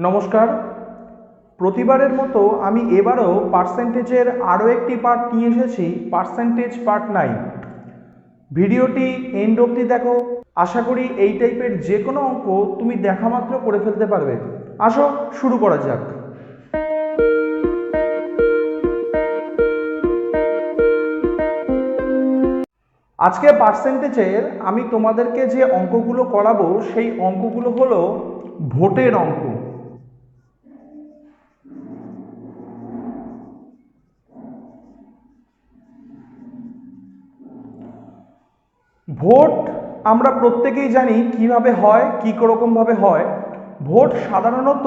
নমস্কার। প্রতিবারের মতো আমি এবারও পার্সেন্টেজের আরও একটি পার্ট নিয়ে এসেছি, পার্সেন্টেজ পার্ট 9। ভিডিওটি এন্ড অবধি দেখো, আশা করি এই টাইপের যে কোনো অঙ্ক তুমি দেখা মাত্র করে ফেলতে পারবে। আসো শুরু করা যাক। আজকে পার্সেন্টেজের আমি তোমাদেরকে যে অঙ্কগুলো করাবো সেই অঙ্কগুলো হলো ভোটের অঙ্ক। ভোট আমরা প্রত্যেকেই জানি কিভাবে হয়, কী রকমভাবে হয়। ভোট সাধারণত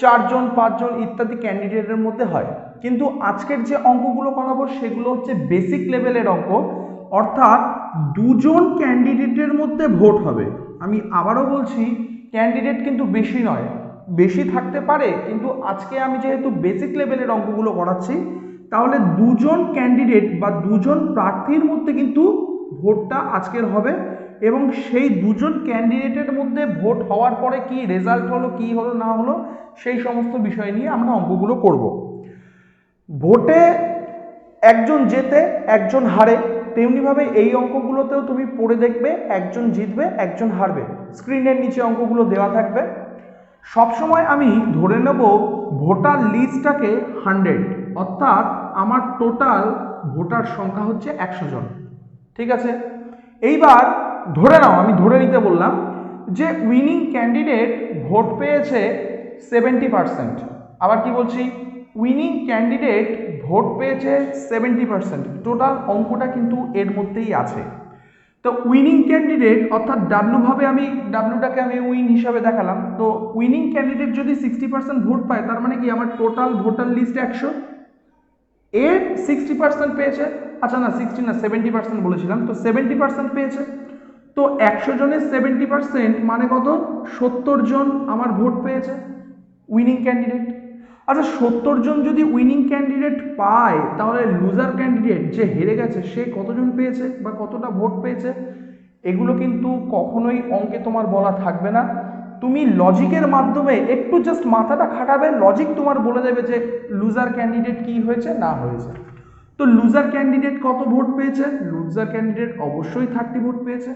4 জন 5 জন ইত্যাদি ক্যান্ডিডেটের মধ্যে হয়, কিন্তু আজকের যে অঙ্কগুলো করাবো সেগুলো হচ্ছে বেসিক লেভেলের অঙ্ক, অর্থাৎ 2 জন ক্যান্ডিডেটের মধ্যে ভোট হবে। আমি আবারও বলছি, ক্যান্ডিডেট কিন্তু বেশি নয়, বেশি থাকতে পারে, কিন্তু আজকে আমি যেহেতু বেসিক লেভেলের অঙ্কগুলো করাচ্ছি, তাহলে 2 জন ক্যান্ডিডেট বা 2 জন প্রার্থীর মধ্যে কিন্তু ভোটটা আজকের হবে, এবং সেই 2 জন ক্যান্ডিডেটের মধ্যে ভোট হওয়ার পরে কি রেজাল্ট হলো, কি হলো না হলো, সেই সমস্ত বিষয় নিয়ে আমরা অঙ্কগুলো করব। ভোটে একজন জেতে একজন হারে, তেমনিভাবে এই অঙ্কগুলোতেও তুমি পড়ে দেখবে একজন জিতবে একজন হারবে। স্ক্রিনের নিচে অঙ্কগুলো দেওয়া থাকবে। সবসময় আমি ধরে নেব ভোটার লিস্টটাকে 100, অর্থাৎ আমার টোটাল ভোটার সংখ্যা হচ্ছে 100 জন। ঠিক আছে, এইবার ধরে নাও, আমি ধরে নিতে বললাম যে উইনিং ক্যান্ডিডেট ভোট পেয়েছে 70%। আবার কি বলছি, উইনিং ক্যান্ডিডেট ভোট পেয়েছে 70%। টোটাল অঙ্কটা কিন্তু এর মধ্যেই আছে। তো উইনিং ক্যান্ডিডেট অর্থাৎ ডাব্লুটাকে আমি উইন হিসাবে দেখালাম। তো উইনিং ক্যান্ডিডেট যদি 60% ভোট পায়, তার মানে কি আমার টোটাল ভোটার লিস্ট 100, এর 60% পেয়েছে। আচ্ছা না, 60 না, 70% বলেছিলাম, তো 70% পেয়েছে। তো 100 জনের 70% মানে কত? 70 জন আমার ভোট পেয়েছে উইনিং ক্যান্ডিডেট। আচ্ছা, 70 জন যদি উইনিং ক্যান্ডিডেট পায়, তাহলে লুজার ক্যান্ডিডেট যে হেরে গেছে সে কতজন পেয়েছে বা কতটা ভোট পেয়েছে? এগুলো কিন্তু কখনোই অঙ্কে তোমার বলা থাকবে না। তুমি লজিকের মাধ্যমে একটু জাস্ট মাথাটা খাটাবে, লজিক তোমার বলে দেবে যে লুজার ক্যান্ডিডেট কি হয়েছে না হয়েছে। তো লুজার ক্যান্ডিডেট কত ভোট পেয়েছে? লুজার ক্যান্ডিডেট অবশ্যই 30 ভোট পেয়েছে।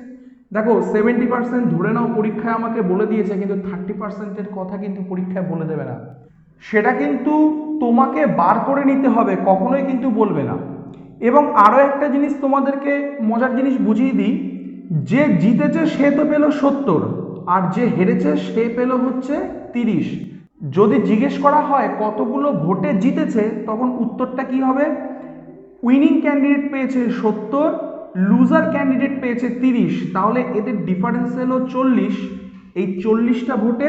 দেখো, 70% ধরে নাও পরীক্ষায় আমাকে বলে দিয়েছে, কিন্তু 30%-এর কথা কিন্তু পরীক্ষায় বলে দেবে না। সেটা কিন্তু তোমাকে বার করে নিতে হবে, কখনোই কিন্তু বলবে না। এবং আরও একটা জিনিস তোমাদেরকে মজার জিনিস বুঝিয়ে দিই, যে জিতেছে সে তো পেল 70, আর যে হেরেছে সে পেল হচ্ছে 30। যদি জিজ্ঞেস করা হয় কতগুলো ভোটে জিতেছে, তখন উত্তরটা কি হবে? উইনিং ক্যান্ডিডেট পেয়েছে 70, লুজার ক্যান্ডিডেট পেয়েছে 30, তাহলে এদের ডিফারেন্স হলো 40। এই 40টা ভোটে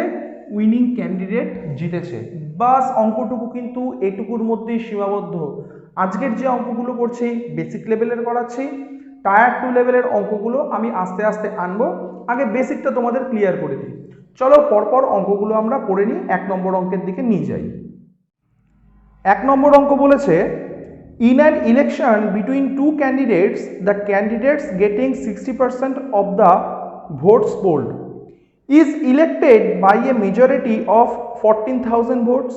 উইনিং ক্যান্ডিডেট জিতেছে। বাস, অঙ্কটুকু কিন্তু এটুকুর মধ্যেই সীমাবদ্ধ। আজকের যে অঙ্কগুলো করছি বেসিক লেভেলের করাচ্ছি, টায়ার 2 লেভেলের অঙ্কগুলো আমি আস্তে আস্তে আনবো। আগে বেসিকটা তোমাদের ক্লিয়ার করে দিই। চলো পরপর অঙ্কগুলো আমরা পড়ে নিই, 1 নম্বর অঙ্কের দিকে নিয়ে যাই। 1 নম্বর অঙ্ক বলেছে, in an election between two candidates, the candidates getting 60% of the votes polled is elected by a majority of 14,000 votes.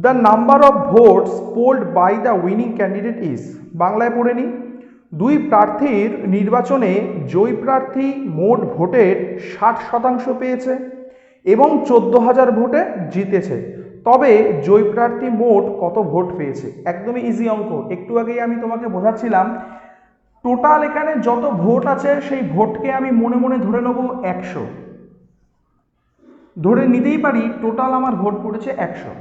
The number of votes polled by the winning candidate is, বাংলায় পড়ে নি, দুই প্রার্থীর নির্বাচনে জয়ী প্রার্থী মোট ভোটের 60% পেয়েছে এবং 14,000 ভোটে জিতেছে, তবে জয়ী প্রার্থী মোট কত ভোট পেয়েছে? একদমই ইজি অঙ্ক। একটু আগেই আমি তোমাকে বোঝাচ্ছিলাম, টোটাল এখানে যত ভোট আছে সেই ভোটকে আমি মনে মনে ধরে নেব 100, ধরে নিতেই পারি টোটাল আমার ভোট পড়েছে 100।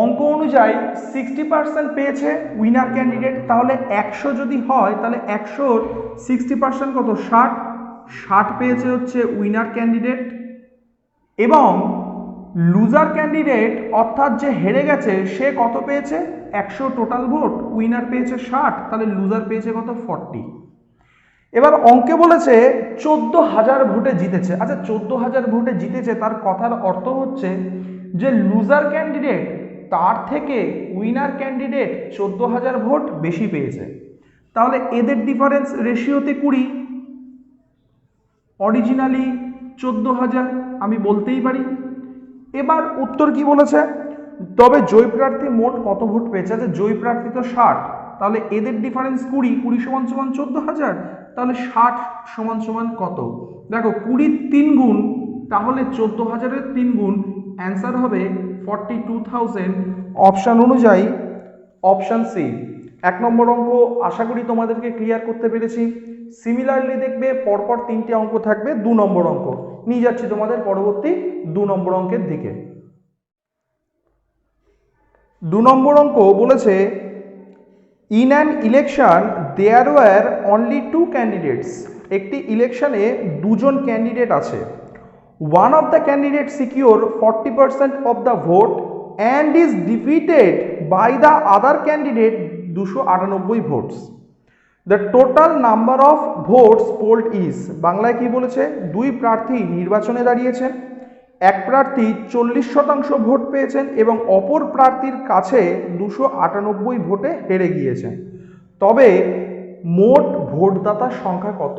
অঙ্ক অনুযায়ী 60% পেয়েছে উইনার ক্যান্ডিডেট, তাহলে 100 যদি হয় তাহলে 100-র 60% কত? 60। 60 পেয়েছে হচ্ছে উইনার ক্যান্ডিডেট, এবং লুজার ক্যান্ডিডেট অর্থাৎ যে হেরে গেছে সে কত পেয়েছে? 100 টোটাল ভোট, উইনার পেয়েছে 60, তাহলে লুজার পেয়েছে কত? 40। এবার অঙ্কে বলেছে 14,000 ভোটে জিতেছে। আচ্ছা, 14,000 ভোটে জিতেছে, তার কথার অর্থ হচ্ছে যে লুজার ক্যান্ডিডেট তার থেকে উইনার ক্যান্ডিডেট 14,000 ভোট বেশি পেয়েছে। তাহলে এদের ডিফারেন্স রেশিওতে 20, অরিজিনালি 14,000 আমি বলতেই পারি। এবার উত্তর কি বলেছে, তবে জয়ী প্রার্থী মোট কত ভোট পেয়েছে? আচ্ছা জয়ী প্রার্থী তো 60, তাহলে এদের ডিফারেন্স 20, 20 সমান সমান 14,000, তাহলে 60 সমান সমান কত? দেখো 20 3 গুণ, তাহলে 14,000-এর 3 গুণ, অ্যান্সার হবে 42,000। অপশান অনুযায়ী অপশান সি। 1 নম্বর অঙ্ক আশা করি তোমাদেরকে ক্লিয়ার করতে পেরেছি। সিমিলারলি দেখবে পরপর 3টে অঙ্ক থাকবে, 2 নম্বর অঙ্ক নিয়ে যাচ্ছি তোমাদের পরবর্তী 2 নম্বর অঙ্কের দিকে। 2 নম্বর অঙ্ক বলেছে in an election there were only 2 candidates. একটি ইলেকশনে দুজন ক্যান্ডিডেট আছে। One of the candidate secure 40% of the vote and is defeated by the other candidate 298 votes. The total number of votes polled is. বাংলায় কি বলেছে, দুই প্রার্থী নির্বাচনে দাঁড়িয়েছেন, এক প্রার্থী 40% ভোট পেয়েছেন এবং অপর প্রার্থীর কাছে 298 ভোটে হেরে গিয়েছেন, তবে মোট ভোটদাতার সংখ্যা কত?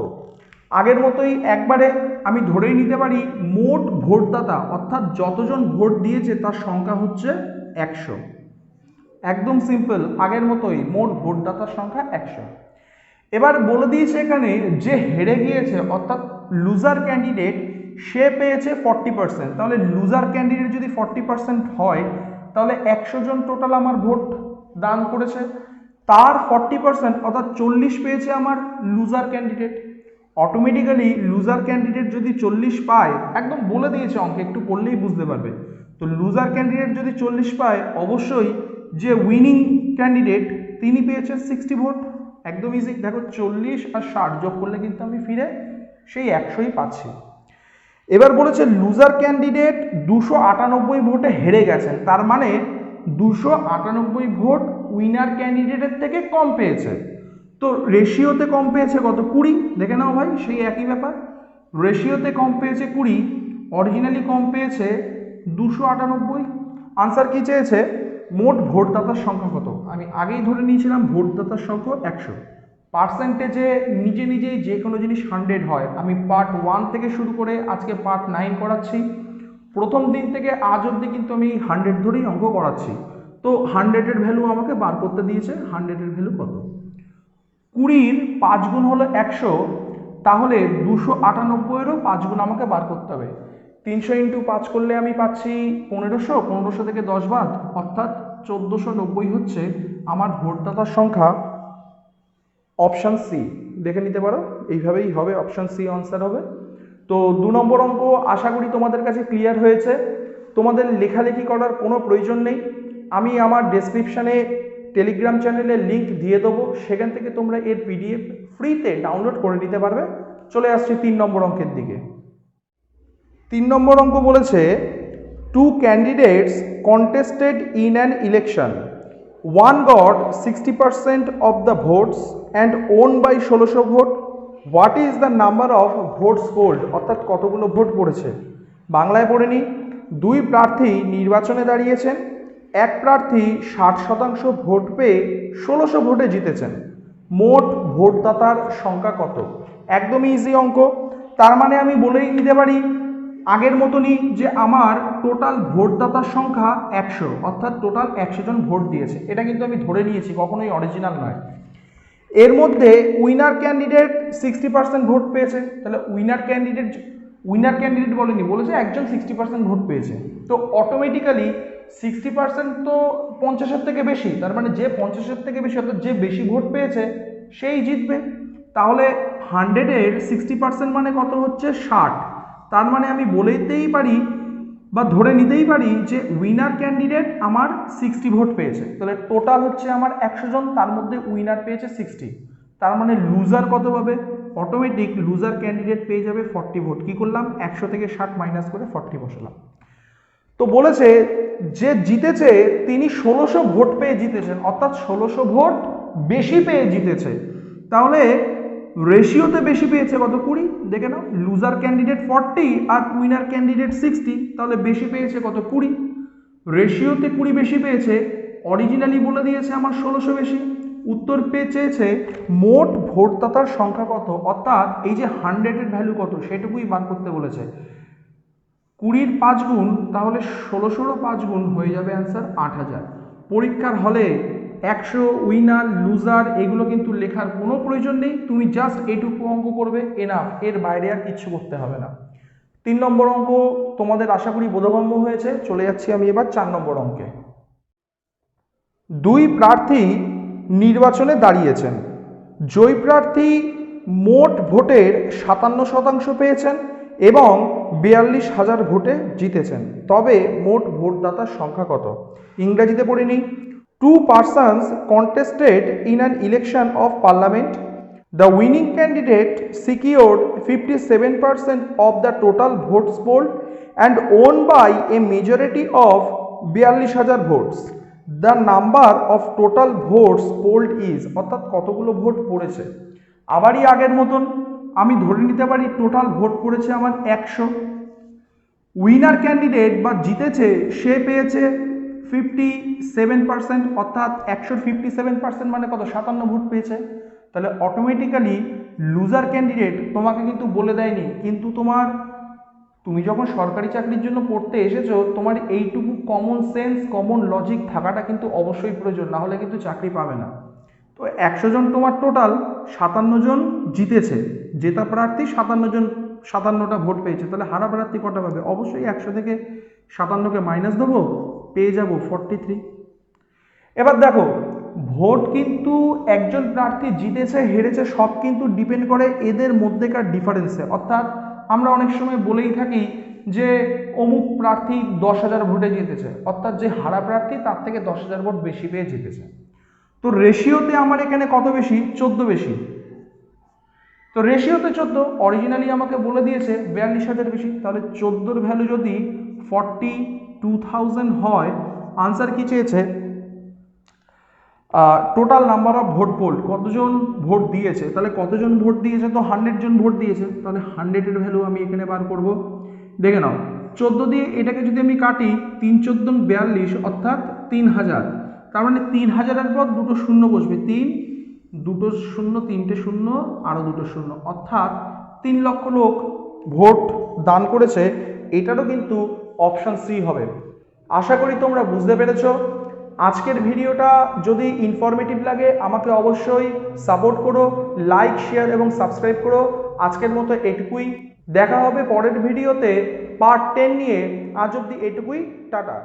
আগের মতোই একবারে আমি ধরেই নিতে পারি মোট ভোটদাতা অর্থাৎ যতজন ভোট দিয়েছে তার সংখ্যা হচ্ছে 100। একদম সিম্পল, আগের মতোই মোট ভোটদাতার সংখ্যা 100। এবার বলে দিয়েছে এখানে যে হেরে গিয়েছে অর্থাৎ লুজার ক্যান্ডিডেট, সে পেয়েছে 40%। তাহলে লুজার ক্যান্ডিডেট যদি 40% হয় তাহলে 100 জন টোটাল আমার ভোট দান করেছে, তার 40% অর্থাৎ 40 পেয়েছে আমার loser candidate. Automatically loser candidate যদি 40 পায়, একদম বলে দিয়েছে অঙ্কে, একটু পড়লেই বুঝতে পারবে। তো লুজার ক্যান্ডিডেট যদি 40 পায়, অবশ্যই যে উইনিং ক্যান্ডিডেট তিনি পেয়েছেন 60 ভোট। একদম ইজি, দেখো 40 আর 60 যোগ করলে কিন্তু আমি ফিরে সেই 100ই পাচ্ছি। এবার বলেছে লুজার ক্যান্ডিডেট 298 ভোটে হেরে গেছেন, তার মানে 298 ভোট উইনার ক্যান্ডিডেটের থেকে কম পেয়েছে। তো রেশিওতে কম পেয়েছে কত? 20। দেখে নাও ভাই, সেই একই ব্যাপার, রেশিওতে কম পেয়েছে 20, অরিজিনালি কম পেয়েছে 298। আনসার কি চেয়েছে? মোট ভোটদাতার সংখ্যা কত? আমি আগেই ধরে নিয়েছিলাম ভোটদাতার সংখ্যা 100। পার্সেন্টেজে নিজে নিজেই যে কোনো জিনিস 100 হয়। আমি পার্ট 1 থেকে শুরু করে আজকে পার্ট 9 করাচ্ছি, প্রথম দিন থেকে আজ অবধি কিন্তু আমি 100 ধরেই অঙ্ক করাচ্ছি। তো 100-এর ভ্যালু আমাকে বার করতে দিয়েছে, 100-এর ভ্যালু কত? 20-র 5 গুণ হলো 100, তাহলে 298-এরও 5 গুণ আমাকে বার করতে হবে। 300 ইন্টু 5 করলে আমি পাচ্ছি 1500, 1500 থেকে 10 বাদ, অর্থাৎ 1490 হচ্ছে আমার ভোটদাতার সংখ্যা। অপশান সি দেখে নিতে পারো, এইভাবেই হবে, অপশান সি আনসার হবে। তো 2 নম্বর অঙ্ক আশা করি তোমাদের কাছে ক্লিয়ার হয়েছে। তোমাদের লেখালেখি করার কোনো প্রয়োজন নেই, আমি আমার ডেসক্রিপশানে টেলিগ্রাম চ্যানেলের লিঙ্ক দিয়ে দেবো, সেখান থেকে তোমরা এর পিডিএফ ফ্রিতে ডাউনলোড করে নিতে পারবে। চলে আসছি 3 নম্বর অঙ্কের দিকে। 3 নম্বর অঙ্ক বলেছে 2 candidates contested in an election, one got 60% of the votes and won by 1600 vote. What is the number of votes polled? অর্থাৎ কতগুলো ভোট পড়েছে। বাংলায় পড়ে নি, দুই প্রার্থী নির্বাচনে দাঁড়িয়েছেন, এক প্রার্থী 60% ভোট পেয়ে 1600 ভোটে জিতেছেন, মোট ভোটদাতার সংখ্যা কত? একদমই ইজি অঙ্ক, তার মানে আমি বলেই নিতে পারি আগের মতনই যে আমার টোটাল ভোটদাতার সংখ্যা 100, অর্থাৎ টোটাল 100 জন ভোট দিয়েছে। এটা কিন্তু আমি ধরে নিয়েছি, কখনোই অরিজিনাল নয়। এর মধ্যে উইনার ক্যান্ডিডেট 60% ভোট পেয়েছে, তাহলে উইনার ক্যান্ডিডেট বলেনি, বলেছে একজন 60% ভোট পেয়েছে। তো অটোমেটিক্যালি 60% তো 50-এর থেকে বেশি, তার মানে যে 50-এর থেকে বেশি অর্থাৎ যে বেশি ভোট পেয়েছে সেই জিতবে। তাহলে 100-এর 60% মানে কত হচ্ছে? 60। তার মানে আমি বলেতেই পারি বা ধরে নিতেই পারি যে উইনার ক্যান্ডিডেট আমার 60 ভোট পেয়েছে। তাহলে টোটাল হচ্ছে আমার 100 জন, তার মধ্যে উইনার পেয়েছে 60। তার মানে লুজার কত পাবে? অটোমেটিক লুজার ক্যান্ডিডেট পেয়ে যাবে 40 ভোট। কি করলাম? 100 থেকে 60 মাইনাস করে 40 বসালাম। তো বলেছে যে জিতেছে তিনি 1600 ভোট পেয়ে জিতেছেন, অর্থাৎ 1600 ভোট বেশি পেয়ে জিতেছে। তাহলে রেশিওতে বেশি পেয়েছে কত? 20। দেখে নাও, লুজার ক্যান্ডিডেট 40 আর উইনার ক্যান্ডিডেট 60, তাহলে বেশি পেয়েছে কত? 20। রেশিওতে 20 বেশি পেয়েছে, অরিজিনালি বলে দিয়েছে আমার 1600 বেশি। উত্তর পেয়ে চেয়েছে মোট ভোটদাতার সংখ্যা কত, অর্থাৎ এই যে 100-এর ভ্যালু কত সেটুকুই বার করতে বলেছে। 20-র 5 গুণ, তাহলে 1600 5 গুণ হয়ে যাবে অ্যান্সার 8000। পরীক্ষার হলে 100 উইনার লুজার এগুলো কিন্তু লেখার কোনো প্রয়োজন নেই, তুমি জাস্ট এইটুকু অঙ্ক করবে এনাফ, এর বাইরে আর কিচ্ছু করতে হবে না। 3 নম্বর অঙ্ক তোমাদের আশা করি বোধগম্য হয়েছে। চলে যাচ্ছি আমি এবার 4 নম্বর অঙ্কে। 2 প্রার্থী নির্বাচনে দাঁড়িয়েছেন। জয়ী প্রার্থী মোট ভোটের 57% পেয়েছেন এবং 42,000 ভোটে জিতেছেন। তবে মোট ভোটদাতার সংখ্যা কত? ইংরেজিতে পড়ে নিই। 2 persons contested in an election of parliament. The winning candidate secured 57% of the total votes polled and won by a majority of 42,000 votes. The number of total votes polled is, অর্থাৎ কতগুলো ভোট পড়েছে। আবারই আগের মতন আমি ধরে নিতে পারি total vote পড়েছে আমার 100। উইনার ক্যান্ডিডেট বা জিতেছে সে পেয়েছে 57%, অর্থাৎ 157% মানে কত? 57 ভোট পেয়েছে। তাহলে অটোমেটিক্যালি লুজার ক্যান্ডিডেট তোমাকে কিন্তু বলে দেয়নি, কিন্তু তুমি যখন সরকারি চাকরির জন্য পড়তে এসেছো তোমার এইটুকু কমন সেন্স কমন লজিক থাকাটা কিন্তু অবশ্যই প্রয়োজন, না হলে কিন্তু চাকরি পাবে না। তো 100 জন তোমার টোটাল, 57 জন জিতেছে, জেতা প্রার্থী 57টা ভোট পেয়েছে, তাহলে হারা প্রার্থী কটা পাবে? অবশ্যই 100 থেকে 57কে মাইনাস দেবো, পেয়ে যাব 43। এবার দেখো ভোট কিন্তু একজন প্রার্থী জিতেছে হেরেছে সব কিন্তু ডিপেন্ড করে এদের মধ্যেকার ডিফারেন্সে। অর্থাৎ আমরা অনেক সময় বলেই থাকি যে অমুক প্রার্থী 10,000 ভোটে জিতেছে, অর্থাৎ যে হারা প্রার্থী তার থেকে 10,000 ভোট বেশি পেয়ে জিতেছে। তো রেশিওতে আমার এখানে কত বেশি? 14 বেশি। তো রেশিওতে 14, অরিজিনালি আমাকে বলে দিয়েছে 42,000 বেশি, তাহলে 14-র ভ্যালু যদি 42,000 হয়, আনসার কি চেয়েছে? Total number of vote pooled, কতজন ভোট দিয়েছে, তাহলে কতজন ভোট দিয়েছে? তো 100 জন ভোট দিয়েছে, তাহলে 100-এর ভ্যালু আমি এখানে বার করব। দেখে নাও 14 দিয়ে এটাকে যদি আমি কাটি, 3 14 42, অর্থাৎ 3000। তার মানে 3000-এর পর দুটো শূন্য বসবে, 3 দুটো শূন্য, 3টে শূন্য, আরও দুটো শূন্য, অর্থাৎ 3 লক্ষ লোক ভোট দান করেছে। এটারও কিন্তু অপশান সি হবে। আশা করি তোমরা বুঝতে পেরেছো। আজকের ভিডিওটা যদি ইনফরমেটিভ লাগে আমাকে অবশ্যই সাপোর্ট করো, লাইক শেয়ার এবং সাবস্ক্রাইব করো। আজকের মতো এটুকুই, দেখা হবে পরের ভিডিওতে পার্ট 10 নিয়ে। আজ অবধি এটুকুই, টাটা।